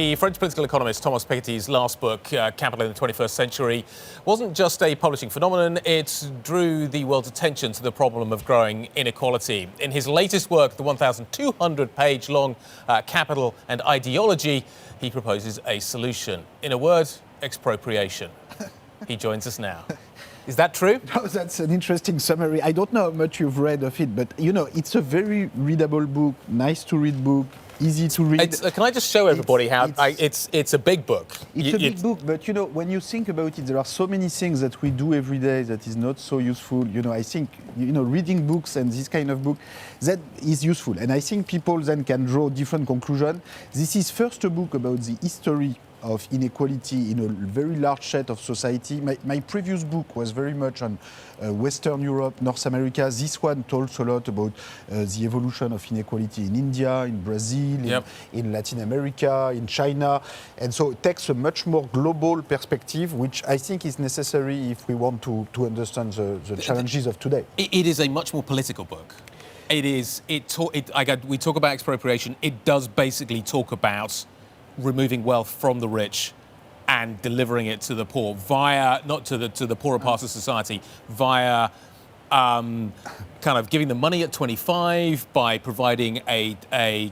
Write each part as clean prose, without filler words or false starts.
The French political economist Thomas Piketty's last book, Capital in the 21st Century, wasn't just a publishing phenomenon, it drew the world's attention to the problem of growing inequality. In his latest work, the 1,200-page long Capital and Ideology, he proposes a solution. In a word, expropriation. He joins us now. Is that true? No, that's an interesting summary. I don't know how much you've read of it, but, it's a very readable book, nice to read book. Easy to read. Can I just show everybody how it's a big book? It's a big book, but when you think about it, there are so many things that we do every day that is not so useful. I think reading books and this kind of book that is useful, and I think people then can draw different conclusions. This is first a book about the history of inequality in a very large set of society. My previous book was very much on Western Europe, North America. This one talks a lot about the evolution of inequality in India, in Brazil, in Latin America, in China. And so it takes a much more global perspective, which I think is necessary if we want to understand the challenges of today. It is a much more political book. We talk about expropriation. It does basically talk about removing wealth from the rich and delivering it to the poor via, not to the poorer parts of society, via kind of giving them money at 25 by providing a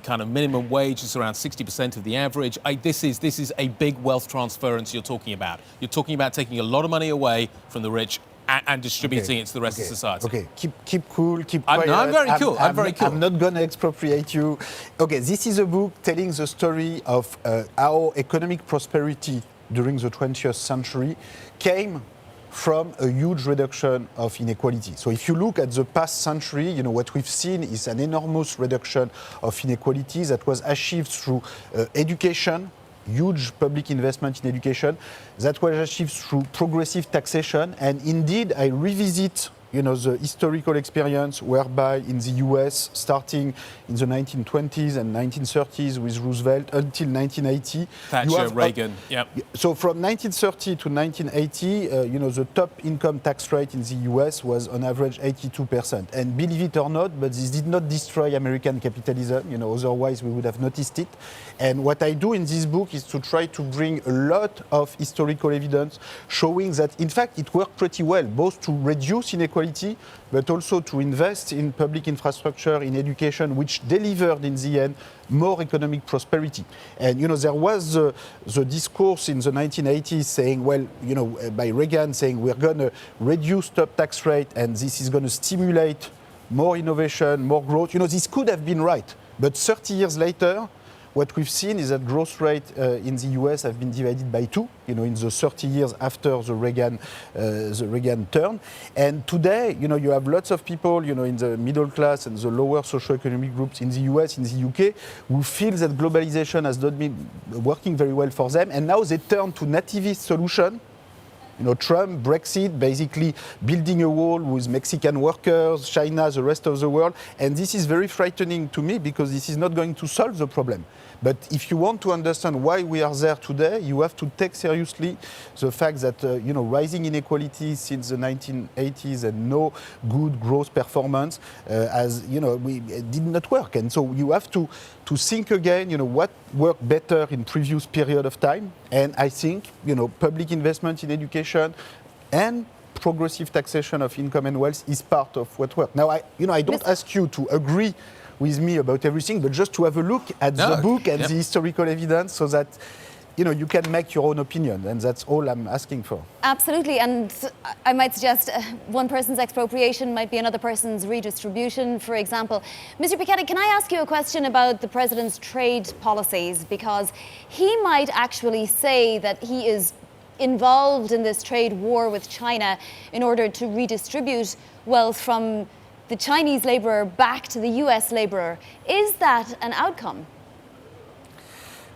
kind of minimum wage that's around 60% of the average. This is a big wealth transference you're talking about. You're talking about taking a lot of money away from the rich and distributing it to the rest of society. Okay, keep cool, keep quiet. I'm very cool. I'm very cool. I'm not going to expropriate you. Okay, this is a book telling the story of how economic prosperity during the 20th century came from a huge reduction of inequality. So if you look at the past century, what we've seen is an enormous reduction of inequality that was achieved through education, huge public investment in education, that was achieved through progressive taxation. And indeed, I revisit the historical experience whereby in the US, starting in the 1920s and 1930s with Roosevelt until 1980. Thatcher, Reagan, So from 1930 to 1980, the top income tax rate in the US was on average 82%. And believe it or not, but this did not destroy American capitalism, otherwise we would have noticed it. And what I do in this book is to try to bring a lot of historical evidence showing that, in fact, it worked pretty well, both to reduce inequality but also to invest in public infrastructure, in education, which delivered in the end more economic prosperity. And there was the discourse in the 1980s saying, by Reagan saying we're going to reduce top tax rate and this is going to stimulate more innovation, more growth. This could have been right, but 30 years later, what we've seen is that growth rate in the US have been divided by 2, in the 30 years after the Reagan turn. And today, you have lots of people, in the middle class and the lower socioeconomic groups in the US, in the UK, who feel that globalization has not been working very well for them. And now they turn to nativist solution. Trump, Brexit, basically building a wall with Mexican workers, China, the rest of the world. And this is very frightening to me because this is not going to solve the problem. But if you want to understand why we are there today, you have to take seriously the fact that, rising inequality since the 1980s and no good growth performance, we did not work. And so you have to think again, what worked better in previous period of time. And I think, public investment in education and progressive taxation of income and wealth is part of what worked. Now, I don't ask you to agree with me about everything, but just to have a look at the book and the historical evidence so that you can make your own opinion, and that's all I'm asking for. Absolutely, and I might suggest one person's expropriation might be another person's redistribution, for example. Mr. Piketty, can I ask you a question about the president's trade policies? Because he might actually say that he is involved in this trade war with China in order to redistribute wealth from the Chinese laborer back to the US laborer. Is that an outcome?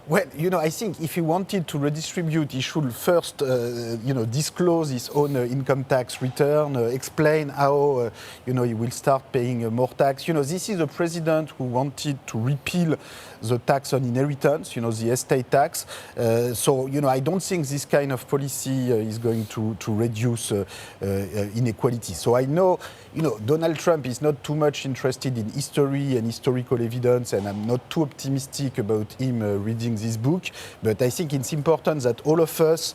Well, I think if he wanted to redistribute, he should first, disclose his own income tax return, explain how, he will start paying more tax. This is a president who wanted to repeal the tax on inheritance, the estate tax. So, I don't think this kind of policy is going to reduce inequality. So I know, Donald Trump is not too much interested in history and historical evidence, and I'm not too optimistic about him reading this book, but I think it's important that all of us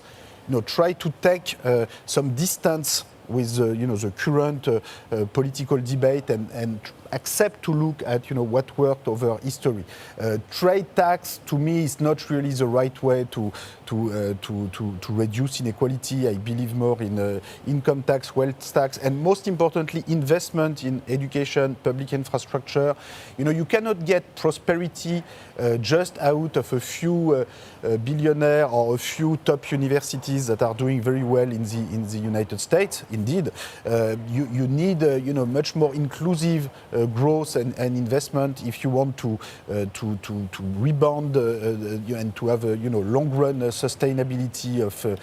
try to take some distance with the current political debate and accept to look at what worked over history. Trade tax to me is not really the right way to reduce inequality. I believe more in income tax, wealth tax, and most importantly, investment in education, public infrastructure. You cannot get prosperity just out of a few billionaires or a few top universities that are doing very well in the United States. Indeed, you need much more inclusive growth and investment if you want to rebound and to have a long-run sustainability of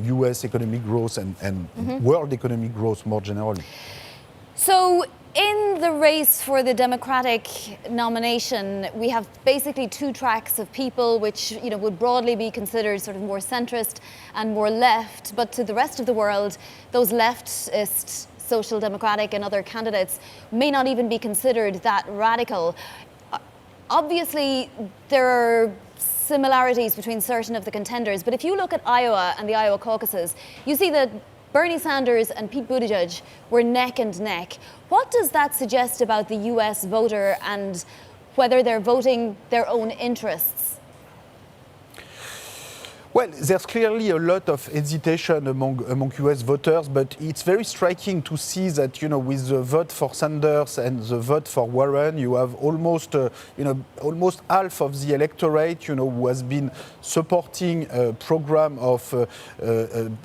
U.S. economic growth and world economic growth more generally. So, in the race for the Democratic nomination, we have basically two tracks of people which would broadly be considered sort of more centrist and more left, but to the rest of the world, those leftist, social democratic and other candidates may not even be considered that radical. Obviously, there are similarities between certain of the contenders, but if you look at Iowa and the Iowa caucuses, you see that Bernie Sanders and Pete Buttigieg were neck and neck. What does that suggest about the US voter and whether they're voting their own interests? Well, there's clearly a lot of hesitation among US voters, but it's very striking to see that, with the vote for Sanders and the vote for Warren, you have almost half of the electorate, who has been supporting a program of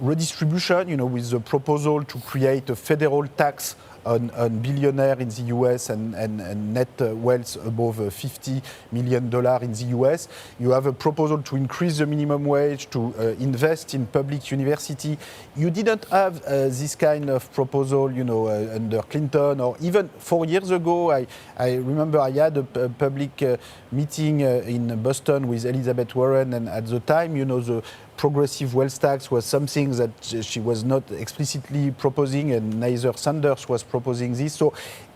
redistribution, with the proposal to create a federal tax on billionaires in the US and net wealth above $50 million in the US. You have a proposal to increase the minimum wage, to invest in public university. You didn't have this kind of proposal, under Clinton, or even 4 years ago. I remember I had a public meeting in Boston with Elizabeth Warren, and at the time, the progressive wealth tax was something that she was not explicitly proposing, and neither Sanders was proposing this. So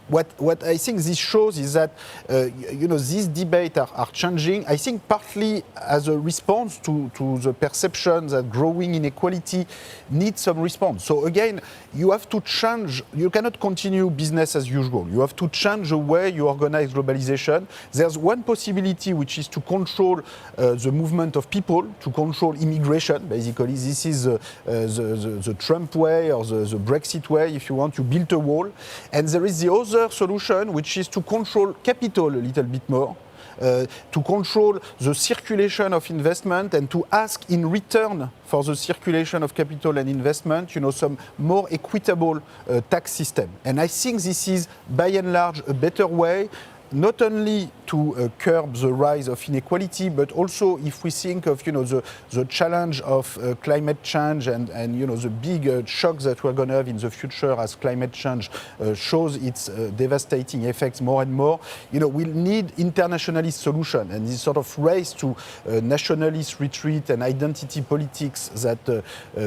what I think this shows is that these debates are changing. I think partly as a response to the perception that growing inequality needs some response. So again, you have to change. You cannot continue business as usual. You have to change the way you organize globalization. There's one possibility, which is to control the movement of people, to control immigration. Basically, this is the Trump way or the Brexit way, if you want. You build a wall. And there is the other solution, which is to control capital a little bit more, to control the circulation of investment, and to ask in return for the circulation of capital and investment, some more equitable tax system. And I think this is, by and large, a better way, not only to curb the rise of inequality, but also if we think of the challenge of climate change and the big shocks that we're going to have in the future as climate change shows its devastating effects more and more, we'll need internationalist solution. And this sort of race to nationalist retreat and identity politics that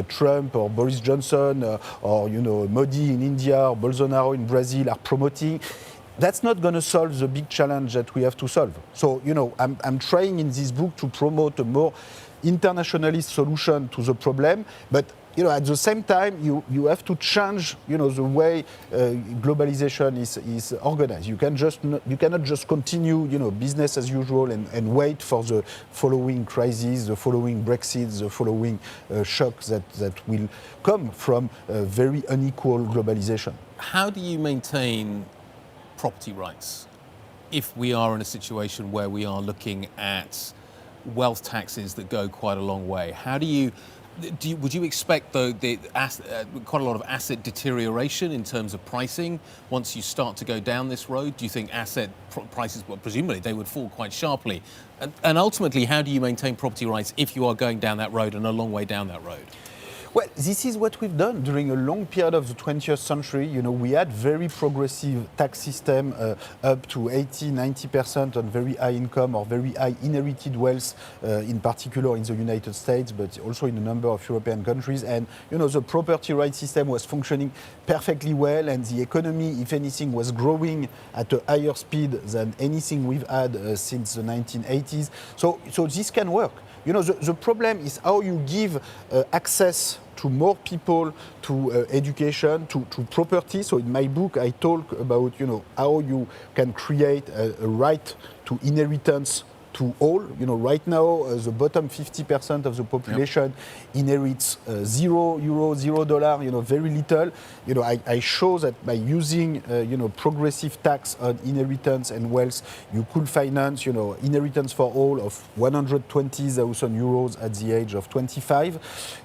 Trump or Boris Johnson or Modi in India or Bolsonaro in Brazil are promoting, that's not going to solve the big challenge that we have to solve. So, I'm trying in this book to promote a more internationalist solution to the problem, but at the same time, you have to change, the way globalization is organized. You cannot just continue, business as usual and wait for the following crisis, the following Brexit, the following shocks that will come from very unequal globalization. How do you maintain property rights if we are in a situation where we are looking at wealth taxes that go quite a long way? How would you expect quite a lot of asset deterioration in terms of pricing once you start to go down this road? Do you think asset prices, presumably they would fall quite sharply? And ultimately, how do you maintain property rights if you are going down that road and a long way down that road? Well, this is what we've done during a long period of the 20th century. We had very progressive tax system up to 80-90% on very high income or very high inherited wealth, in particular in the United States, but also in a number of European countries. And, the property rights system was functioning perfectly well, and the economy, if anything, was growing at a higher speed than anything we've had since the 1980s. So this can work. The problem is how you give access to more people to education, to property. So in my book, I talk about, how you can create a right to inheritance to all. Right now, the bottom 50% of the population inherits €0, $0, very little. I show that by using, progressive tax on inheritance and wealth, you could finance, inheritance for all of 120,000 euros at the age of 25.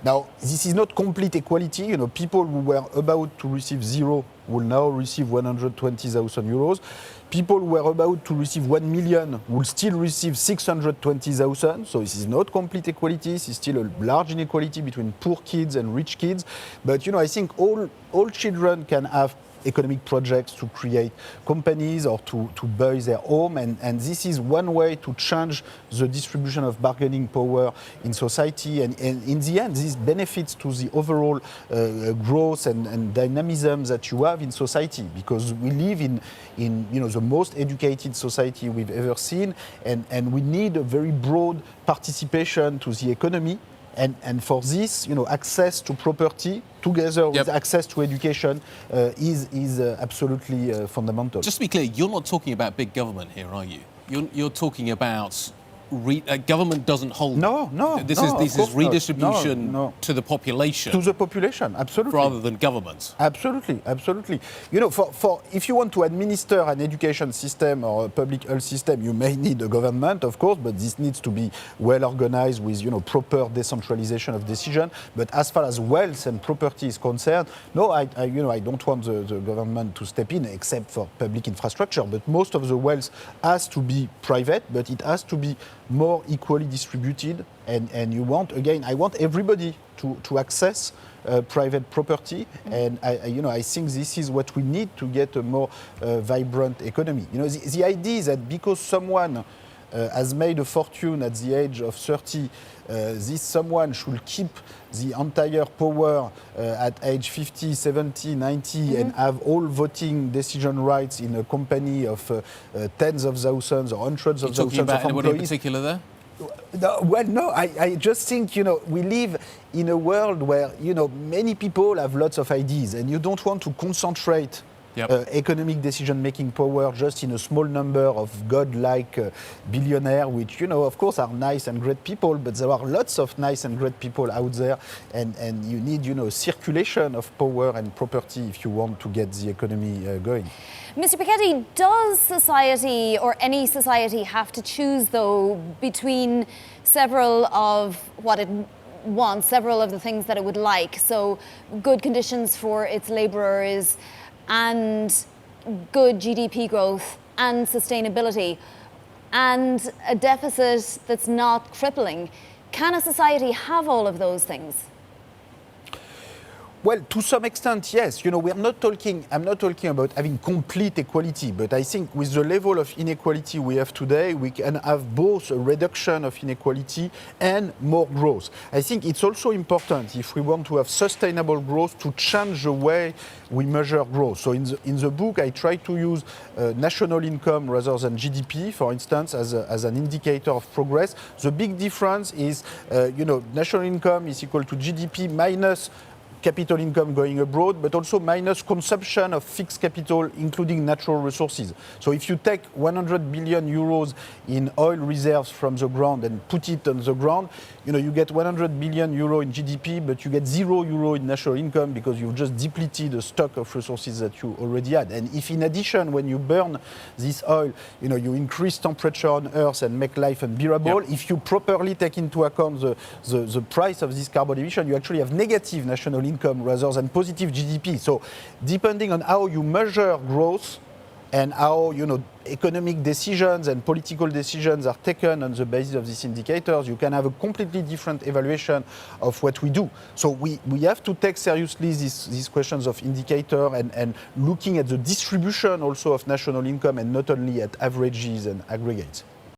Now, this is not complete equality. People who were about to receive zero will now receive 120,000 euros. People who were about to receive 1 million will still receive 620,000. So this is not complete equality. This is still a large inequality between poor kids and rich kids. But, I think all children can have economic projects to create companies or to buy their home. And this is one way to change the distribution of bargaining power in society. And in the end, this benefits to the overall growth and dynamism that you have in society, because we live in the most educated society we've ever seen. And we need a very broad participation to the economy. And for this, access to property together with access to education is absolutely fundamental. Just to be clear, you're not talking about big government here, are you? You're talking about government doesn't hold. No. This is redistribution to the population. To the population, absolutely. Rather than government. Absolutely. For if you want to administer an education system or a public health system, you may need a government, of course, but this needs to be well organized with proper decentralization of decision. But as far as wealth and property is concerned, no, I don't want the government to step in except for public infrastructure. But most of the wealth has to be private, but it has to be more equally distributed, and I want everybody to access private property, and I think this is what we need to get a more vibrant economy. The idea is that because someone has made a fortune at the age of 30, this someone should keep the entire power at age 50, 70, 90 and have all voting decision rights in a company of tens of thousands or hundreds of thousands of employees. Anyone in particular there? No, I just think, we live in a world where, many people have lots of ideas, and you don't want to concentrate economic decision-making power just in a small number of godlike billionaires, which, of course, are nice and great people, but there are lots of nice and great people out there, and you need, circulation of power and property if you want to get the economy going. Mr. Piketty, does society or any society have to choose, though, between several of what it wants, several of the things that it would like? So good conditions for its labourers, and good GDP growth and sustainability, and a deficit that's not crippling. Can a society have all of those things? Well, to some extent, yes. I'm not talking about having complete equality, but I think with the level of inequality we have today, we can have both a reduction of inequality and more growth. I think it's also important, if we want to have sustainable growth, to change the way we measure growth. So in the book, I try to use national income rather than GDP, for instance, as an indicator of progress. The big difference is, national income is equal to GDP minus capital income going abroad, but also minus consumption of fixed capital, including natural resources. So if you take 100 billion euros in oil reserves from the ground and put it on the ground, you get 100 billion euro in GDP, but you get €0 in national income because you've just depleted a stock of resources that you already had. And if in addition, when you burn this oil, you increase temperature on Earth and make life unbearable, if you properly take into account the price of this carbon emission, you actually have negative national income rather than positive GDP. So depending on how you measure growth, and how economic decisions and political decisions are taken on the basis of these indicators, you can have a completely different evaluation of what we do. So we have to take seriously these questions of indicator and looking at the distribution also of national income and not only at averages and aggregates.